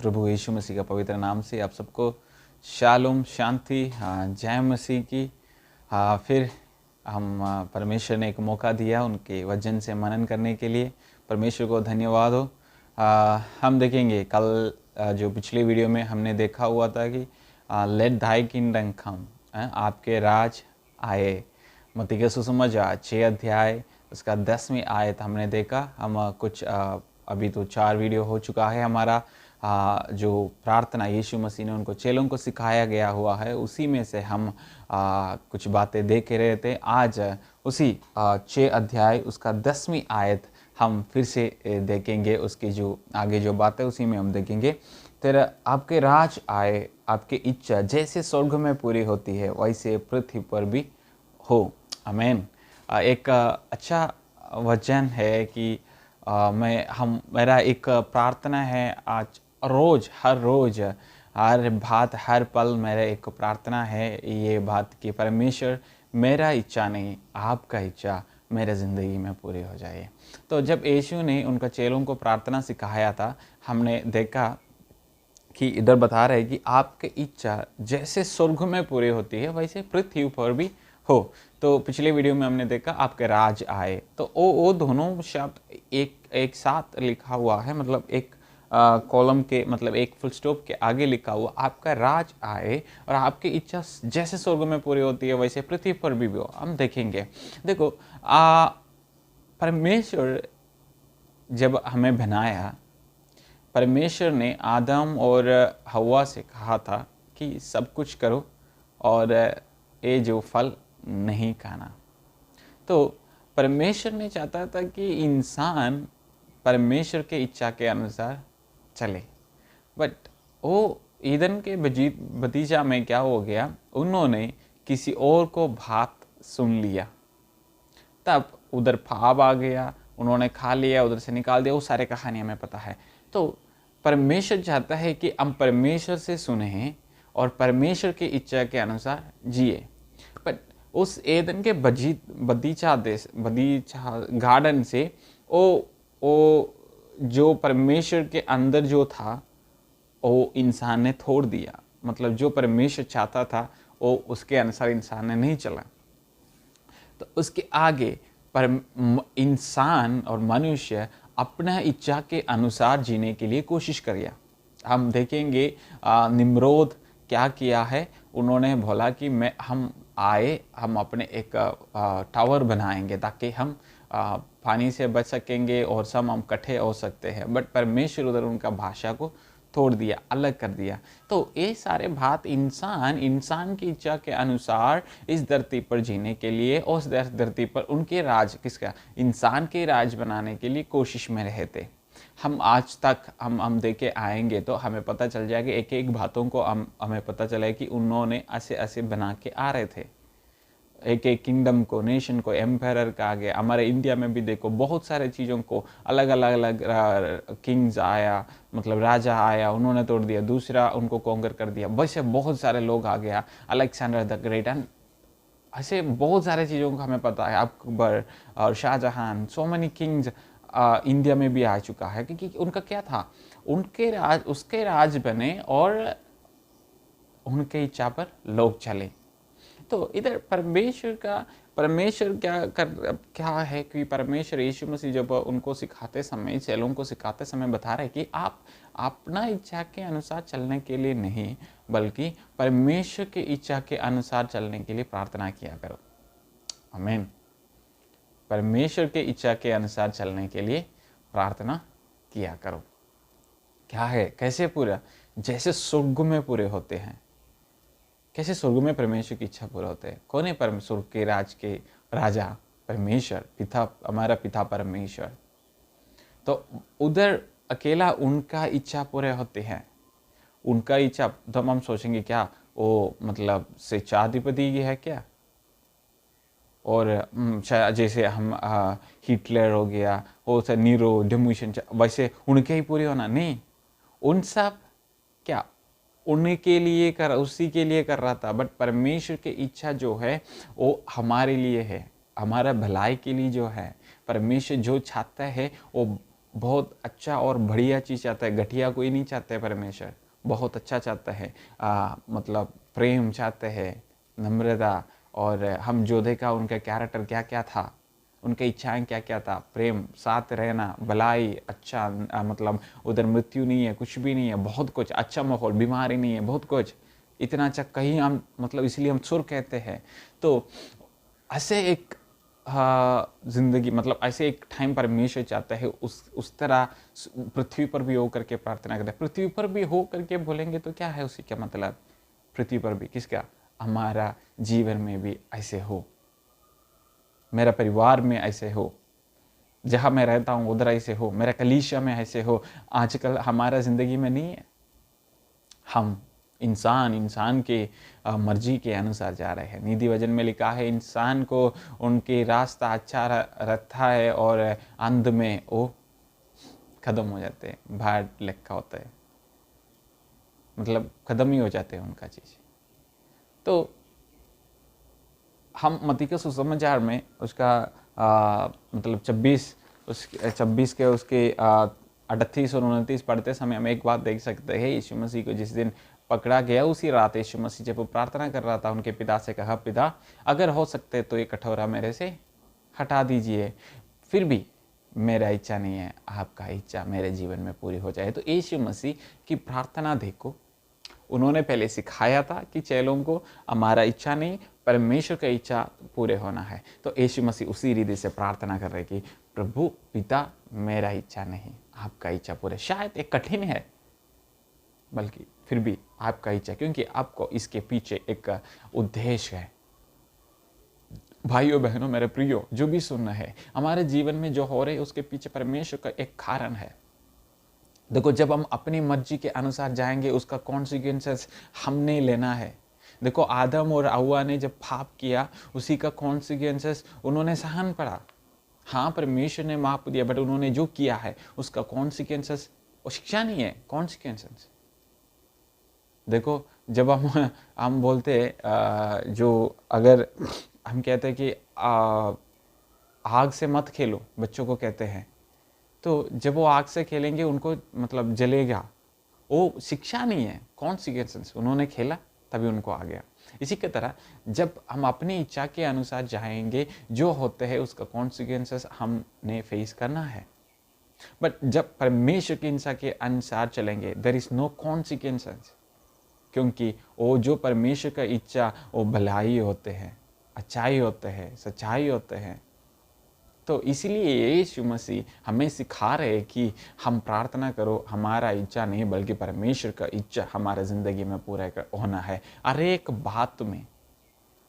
प्रभु यीशु मसीह का पवित्र नाम से आप सबको शालोम, शांति, जय मसीह की। फिर हम परमेश्वर ने एक मौका दिया उनके वचन से मनन करने के लिए। परमेश्वर को धन्यवाद हो। हम देखेंगे कल जो पिछले वीडियो में हमने देखा हुआ था कि लेट थाई किंगडम कम, आपके राज आए। मत्ती के सुसमाचार 6 अध्याय उसका 10वीं आयत हमने देखा। हम कुछ अभी तो 4 वीडियो हो चुका है हमारा। जो प्रार्थना यीशु मसीह ने उनको चेलों को सिखाया गया हुआ है, उसी में से हम कुछ बातें देख रहे थे। आज उसी 6 अध्याय उसका 10वीं आयत हम फिर से देखेंगे। उसकी जो आगे जो बात है उसी में हम देखेंगे। तेरा आपके राज आए, आपकी इच्छा जैसे स्वर्ग में पूरी होती है वैसे पृथ्वी पर भी हो। आमीन। एक अच्छा वचन है कि मेरा एक प्रार्थना है आज रोज़, हर रोज़, हर बात, हर पल मेरा एक प्रार्थना है ये बात कि परमेश्वर मेरा इच्छा नहीं, आपका इच्छा मेरे ज़िंदगी में पूरी हो जाए। तो जब यीशु ने उनका चेलों को प्रार्थना सिखाया था, हमने देखा कि इधर बता रहे कि आपकी इच्छा जैसे स्वर्ग में पूरी होती है वैसे पृथ्वी पर भी हो। तो पिछले वीडियो में हमने देखा आपके राज आए, तो वो दोनों शब्द एक साथ लिखा हुआ है, मतलब एक कॉलम के, मतलब एक फुल स्टॉप के आगे लिखा हुआ आपका राज आए और आपकी इच्छा जैसे स्वर्ग में पूरी होती है वैसे पृथ्वी पर भी हो। हम देखेंगे, देखो परमेश्वर जब हमें बनाया, परमेश्वर ने आदम और हवा से कहा था कि सब कुछ करो और ये जो फल नहीं खाना। तो परमेश्वर ने चाहता था कि इंसान परमेश्वर के इच्छा के अनुसार चले, बट वो ईदन के बगीचा में क्या हो गया, उन्होंने किसी और को बात सुन लिया, तब उधर पाप आ गया, उन्होंने खा लिया, उधर से निकाल दिया। वो सारे कहानी हमें पता है। तो परमेश्वर चाहता है कि हम परमेश्वर से सुने और परमेश्वर की इच्छा के अनुसार जिए। बट उस एदन के बगीचा गार्डन से वो जो परमेश्वर के अंदर जो था वो इंसान ने छोड़ दिया। मतलब जो परमेश्वर चाहता था वो उसके अनुसार इंसान ने नहीं चला। तो उसके आगे पर इंसान और मनुष्य अपना इच्छा के अनुसार जीने के लिए कोशिश किया। हम देखेंगे निम्रोद क्या किया है। उन्होंने बोला कि हम अपने एक टावर बनाएंगे ताकि हम पानी से बच सकेंगे और सब हम इकट्ठे हो सकते हैं। बट परमेश्वर उधर उनका भाषा को तोड़ दिया, अलग कर दिया। तो ये सारे बात इंसान की इच्छा के अनुसार इस धरती पर जीने के लिए और उस धरती पर उनके राज, किसका, इंसान के राज बनाने के लिए कोशिश में रहे थे। हम आज तक हम देखे आएंगे तो हमें पता चल जाएगा, एक एक बातों को हमें पता चला कि उन्होंने ऐसे ऐसे बना के आ रहे थे, एक एक किंगडम को, नेशन को, एम्पायर का आगे। हमारे इंडिया में भी देखो बहुत सारे चीज़ों को अलग अलग किंग्स आया, मतलब राजा आया, उन्होंने तोड़ दिया, दूसरा उनको कॉन्कर कर दिया। वैसे बहुत सारे लोग आ गया, अलेक्जेंडर द ग्रेट, एंड ऐसे बहुत सारे चीज़ों का हमें पता है, अकबर और Shahjahan, so many kings India में भी आ चुका है। क्योंकि उनका क्या था, उसके राज बने और उनके इच्छा पर लोग चले। तो इधर परमेश्वर क्या है कि परमेश्वर यीशु मसीह जब उनको सिखाते समय, चेलों को सिखाते समय बता रहे कि आप अपना इच्छा के अनुसार चलने के लिए नहीं, बल्कि परमेश्वर की इच्छा के अनुसार चलने के लिए प्रार्थना किया करो। आमीन। परमेश्वर के इच्छा के अनुसार चलने के लिए प्रार्थना किया करो। क्या है, कैसे पूरा, जैसे स्वर्ग में पूरे होते हैं। कैसे स्वर्ग में परमेश्वर की इच्छा पूरा होते हैं। कौन है स्वर्ग के राज के राजा? परमेश्वर, पिता, हमारा पिता परमेश्वर। तो उधर अकेला उनका इच्छा पूरे होते हैं। उनका इच्छा तो हम सोचेंगे क्या वो मतलब स्वेच्छाधिपति की है क्या, और जैसे हम हिटलर हो गया, वो नीरो, डेमोशन, वैसे उनके ही पूरे होना नहीं। उन सब क्या उनके लिए उसी के लिए कर रहा था। बट परमेश्वर की इच्छा जो है वो हमारे लिए है, हमारा भलाई के लिए जो है। परमेश्वर जो चाहता है वो बहुत अच्छा और बढ़िया चीज़ चाहता है, घटिया कोई नहीं चाहता है परमेश्वर, बहुत अच्छा चाहता है। मतलब प्रेम चाहते हैं, नम्रता, और हम जो देखा उनका कैरेक्टर क्या क्या था, उनकी इच्छाएं क्या क्या था, प्रेम, साथ रहना, भलाई, अच्छा, मतलब उधर मृत्यु नहीं है, कुछ भी नहीं है, बहुत कुछ अच्छा माहौल, बीमारी नहीं है, बहुत कुछ, इतना अच्छा कहीं हम, मतलब इसलिए हम सुर कहते हैं। तो ऐसे एक जिंदगी, मतलब ऐसे एक टाइम परमेश्वर चाहता है, उस तरह पृथ्वी पर भी हो करके प्रार्थना करते हैं। पृथ्वी पर भी हो करके बोलेंगे तो क्या है उसी का मतलब, पृथ्वी पर भी किसका, हमारा जीवन में भी ऐसे हो, मेरा परिवार में ऐसे हो, जहाँ मैं रहता हूँ उधर ऐसे हो, मेरा कलीसिया में ऐसे हो। आजकल हमारा ज़िंदगी में नहीं है, हम इंसान के मर्जी के अनुसार जा रहे हैं। निधि वचन में लिखा है, इंसान को उनके रास्ता अच्छा रहता है और अंत में वो ख़त्म हो जाते हैं, भाट लिखा होता है, मतलब ख़त्म ही हो जाते हैं उनका चीज़। तो हम मत्ती के सुसमाचार में उसका मतलब 26 के उसके 38 और 29 पढ़ते समय हम एक बात देख सकते हैं। यीशु मसीह को जिस दिन पकड़ा गया उसी रात यीशु मसीह जब वो प्रार्थना कर रहा था, उनके पिता से कहा, पिता अगर हो सकते तो ये कटोरा मेरे से हटा दीजिए, फिर भी मेरा इच्छा नहीं है, आपका इच्छा मेरे जीवन में पूरी हो जाए। तो यीशु मसीह की प्रार्थना देखो, उन्होंने पहले सिखाया था कि चेलों को हमारा इच्छा नहीं, परमेश्वर का इच्छा पूरे होना है। तो यीशु मसीह उसी रीति से प्रार्थना कर रहे कि प्रभु पिता, मेरा इच्छा नहीं, आपका इच्छा पूरे। शायद एक कठिन है, बल्कि फिर भी आपका इच्छा, क्योंकि आपको इसके पीछे एक उद्देश्य है। भाइयों बहनों, मेरे प्रियो, जो भी सुनना है, हमारे जीवन में जो हो रहे उसके पीछे परमेश्वर का एक कारण है। देखो, जब हम अपनी मर्जी के अनुसार जाएंगे उसका कॉन्सिक्वेंसेस हमने लेना है। देखो, आदम और हव्वा ने जब पाप किया, उसी का कॉन्सिक्वेंसेस उन्होंने सहन पड़ा। हाँ, परमेश्वर ने माफ दिया, बट उन्होंने जो किया है उसका कॉन्सिक्वेंसेस, वो शिक्षा नहीं है, कॉन्सिक्वेंसेस। देखो, जब हम बोलते जो अगर हम कहते हैं कि आग से मत खेलो, बच्चों को कहते हैं, तो जब वो आग से खेलेंगे उनको मतलब जलेगा, वो शिक्षा नहीं है, कॉन्सिक्वेंसेस। उन्होंने खेला तभी उनको आ गया। इसी की तरह जब हम अपनी इच्छा के अनुसार जाएंगे, जो होते हैं उसका कॉन्सिक्वेंसेस हमने फेस करना है। बट जब परमेश्वर की इच्छा के अनुसार चलेंगे, देयर इज नो कॉन्सिक्वेंसेस, क्योंकि वो जो परमेश्वर का इच्छा वो भलाई होते हैं, अच्छाई होते हैं, सच्चाई होते हैं। तो इसलिए यीशु मसीह हमें सिखा रहे कि हम प्रार्थना करो, हमारा इच्छा नहीं बल्कि परमेश्वर का इच्छा हमारे ज़िंदगी में पूरा होना है। हर एक बात में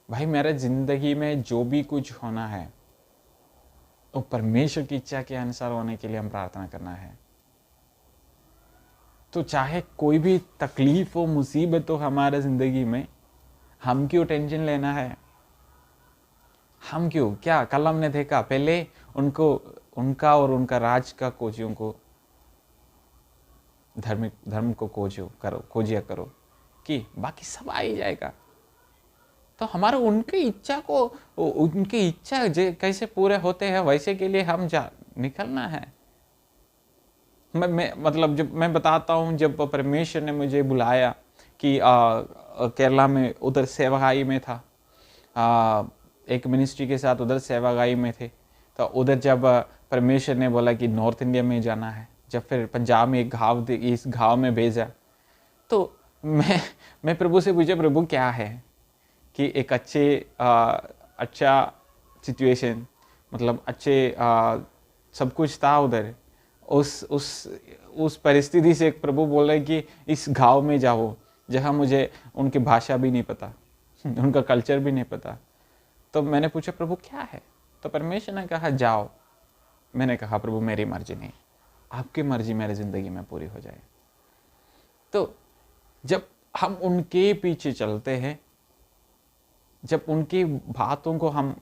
भाई, मेरे ज़िंदगी में जो भी कुछ होना है वो परमेश्वर की इच्छा के अनुसार होने के लिए हम प्रार्थना करना है। तो चाहे कोई भी तकलीफ हो, मुसीबत हो हमारे ज़िंदगी में, हम क्यों टेंशन लेना है? हम क्यों? क्या कल हमने देखा, पहले उनका और उनका राज का खोजियों को, धर्म को खोजिया करो कि बाकी सब आ ही जाएगा। तो हमारा उनकी इच्छा कैसे पूरे होते हैं वैसे के लिए हम निकलना है। मतलब जब मैं बताता हूँ, जब परमेश्वर ने मुझे बुलाया कि केरला में उधर सेवागाई में था, एक मिनिस्ट्री के साथ उधर सेवागाई में थे। तो उधर जब परमेश्वर ने बोला कि नॉर्थ इंडिया में जाना है, जब फिर पंजाब में एक घाव इस घाव में भेजा, तो मैं प्रभु से पूछा, प्रभु क्या है कि एक अच्छा सिचुएशन, मतलब अच्छे सब कुछ था उधर, उस परिस्थिति से प्रभु बोल रहे कि इस गांव में जाओ जहाँ मुझे उनकी भाषा भी नहीं पता, उनका कल्चर भी नहीं पता। तो मैंने पूछा, प्रभु क्या है? तो परमेश्वर ने कहा जाओ। मैंने कहा, प्रभु मेरी मर्जी नहीं, आपकी मर्जी मेरी ज़िंदगी में पूरी हो जाए। तो जब हम उनके पीछे चलते हैं, जब उनकी बातों को हम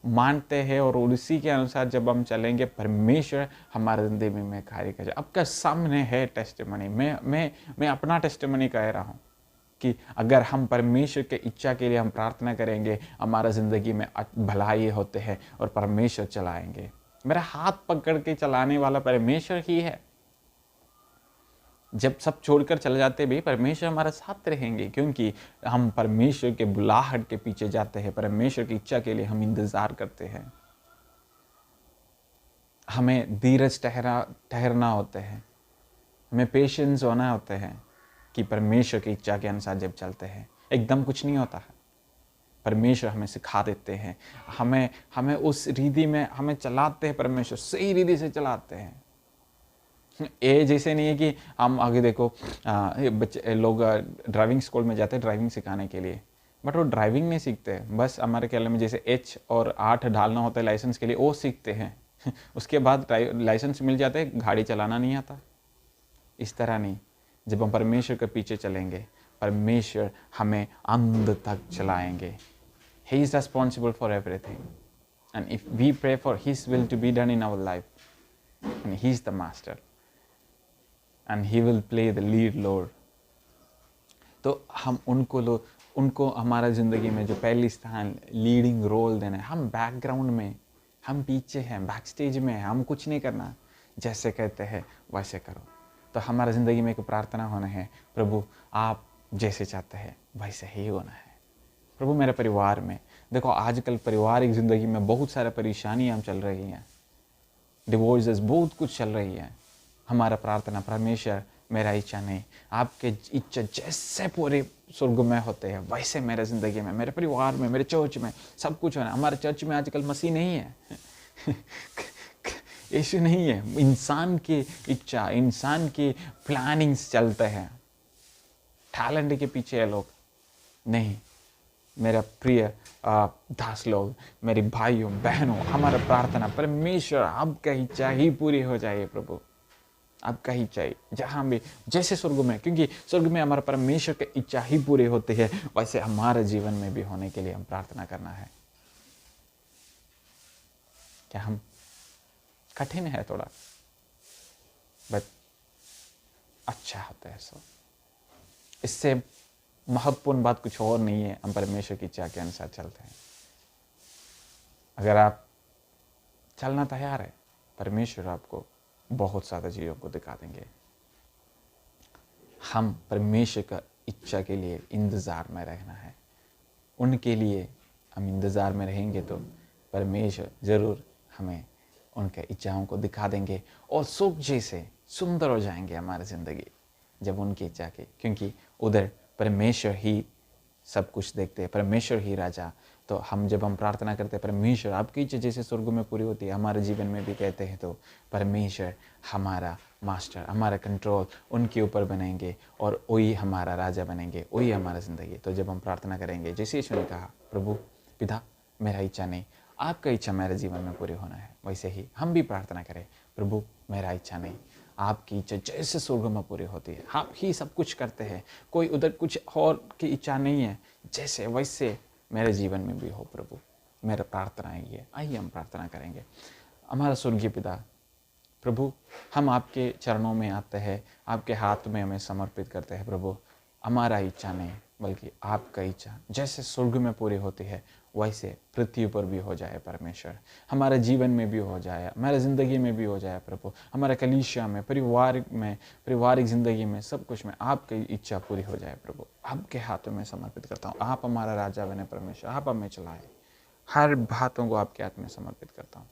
मानते हैं और उसी के अनुसार जब हम चलेंगे, परमेश्वर हमारे ज़िंदगी में कार्य करेगा। आपका सामने है टेस्टिमनी, मैं अपना टेस्टिमनी कह रहा हूँ कि अगर हम परमेश्वर के इच्छा के लिए हम प्रार्थना करेंगे, हमारा ज़िंदगी में भलाई होते हैं और परमेश्वर चलाएंगे। मेरा हाथ पकड़ के चलाने वाला परमेश्वर ही है। जब सब छोड़कर चले जाते भी परमेश्वर हमारे साथ रहेंगे, क्योंकि हम परमेश्वर के बुलाहट के पीछे जाते हैं, परमेश्वर की इच्छा के लिए हम इंतजार करते हैं। हमें धीरज ठहरना होता है, हमें पेशेंस होना होता है कि परमेश्वर की इच्छा के अनुसार जब चलते हैं एकदम कुछ नहीं होता है। परमेश्वर हमें सिखा देते हैं, हमें उस रीति में हमें चलाते हैं, परमेश्वर सही रीति से चलाते हैं। ये जैसे नहीं है कि हम आगे देखो बच्चे लोग ड्राइविंग स्कूल में जाते हैं ड्राइविंग सिखाने के लिए, बट वो ड्राइविंग नहीं सीखते, बस हमारे ख्याल में जैसे H और 8 डालना होता है लाइसेंस के लिए, वो सीखते हैं। उसके बाद लाइसेंस मिल जाते हैं, गाड़ी चलाना नहीं आता। इस तरह नहीं, जब हम परमेश्वर के पीछे चलेंगे परमेश्वर हमें अंत तक चलाएंगे। He is responsible for everything, and if we pray for His will to be done in our life, and He is the master, and He will play the lead Lord. तो हम उनको हमारा ज़िंदगी में जो पहली स्थान लीडिंग रोल देना है। हम बैकग्राउंड में, हम पीछे हैं, बैक स्टेज में हैं, हम कुछ नहीं करना, जैसे कहते हैं वैसे करो। तो हमारा ज़िंदगी में एक प्रार्थना होना है, प्रभु आप जैसे चाहते हैं वैसे ही होना है। प्रभु मेरे परिवार में, देखो आजकल पारिवारिक ज़िंदगी में बहुत सारे परेशानियाँ चल रही हैं, डिवोर्सेस बहुत कुछ चल रही है। हमारा प्रार्थना, परमेश्वर मेरा इच्छा नहीं, आपके इच्छा जैसे पूरे स्वर्ग में होते हैं वैसे मेरे ज़िंदगी में, मेरे परिवार में, मेरे चर्च में सब कुछ होना। हमारे चर्च में आजकल मसीह नहीं है, यीशु नहीं है, इंसान की इच्छा, इंसान की प्लानिंग्स चलते हैं, टैलेंट के पीछे है लोग नहीं। मेरा प्रिय दास लोग, मेरे भाइयों बहनों, हमारा प्रार्थना परमेश्वर आपका इच्छा ही पूरी हो जाए। प्रभु आपका ही चाहिए जहाँ भी, जैसे स्वर्ग में, क्योंकि स्वर्ग में हमारा परमेश्वर की इच्छा ही पूरी होती है, वैसे हमारे जीवन में भी होने के लिए हम प्रार्थना करना है। क्या हम कठिन है थोड़ा, बट अच्छा होता है सब। इससे महत्वपूर्ण बात कुछ और नहीं है, हम परमेश्वर की इच्छा के अनुसार चलते हैं। अगर आप चलना तैयार है, परमेश्वर आपको बहुत ज़्यादा चीज़ों को दिखा देंगे। हम परमेश्वर का इच्छा के लिए इंतज़ार में रहना है, उनके लिए हम इंतज़ार में रहेंगे तो परमेश्वर ज़रूर हमें उनके इच्छाओं को दिखा देंगे और सुख जैसे सुंदर हो जाएंगे हमारी ज़िंदगी जब उनकी इच्छा की, क्योंकि उधर परमेश्वर ही सब कुछ देखते हैं, परमेश्वर ही राजा। तो हम जब हम प्रार्थना करते हैं परमेश्वर आपकी इच्छा जैसे स्वर्ग में पूरी होती है हमारे जीवन में भी कहते हैं, तो परमेश्वर हमारा मास्टर, हमारा कंट्रोल उनके ऊपर बनेंगे और वही हमारा राजा बनेंगे, वही हमारा ज़िंदगी। तो जब हम प्रार्थना करेंगे जैसे यीशु ने कहा, प्रभु पिता मेरा इच्छा नहीं, आपका इच्छा मेरे जीवन में पूरी होना है, वैसे ही हम भी प्रार्थना करें, प्रभु मेरा इच्छा नहीं, आपकी इच्छा जैसे स्वर्ग में पूरी होती है, आप ही सब कुछ करते हैं, कोई उधर कुछ और की इच्छा नहीं है, जैसे वैसे मेरे जीवन में भी हो। प्रभु मेरा प्रार्थना है ये। आइए हम प्रार्थना करेंगे। हमारा स्वर्गीय पिता, प्रभु हम आपके चरणों में आते हैं, आपके हाथ में हमें समर्पित करते हैं। प्रभु हमारा इच्छा नहीं बल्कि आपका इच्छा जैसे स्वर्ग में पूरी होती है वैसे पृथ्वी पर भी हो जाए परमेश्वर, हमारे जीवन में भी हो जाए, हमारे ज़िंदगी में भी हो जाए। प्रभु हमारे कलीसिया में, पारिवारिक ज़िंदगी में, सब कुछ में आपकी इच्छा पूरी हो जाए। प्रभु आपके हाथों में समर्पित करता हूँ, आप हमारा राजा बने परमेश्वर, आप हमें चलाए, हर बातों को आपके हाथ में समर्पित करता हूँ।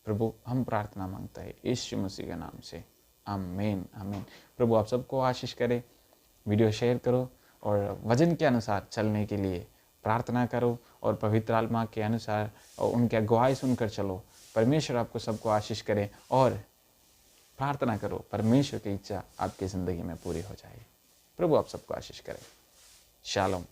प्रभु हम प्रार्थना मांगते हैं यीशु मसीह के नाम से, आमीन आमीन। प्रभु आप सबको आशीष करे, वीडियो शेयर करो और वचन के अनुसार चलने के लिए प्रार्थना करो और पवित्र आत्मा के अनुसार और उनके अगुवाई सुनकर चलो। परमेश्वर आपको सबको आशीष करे और प्रार्थना करो परमेश्वर की इच्छा आपकी ज़िंदगी में पूरी हो जाए। प्रभु आप सबको आशीष करे। शालोम।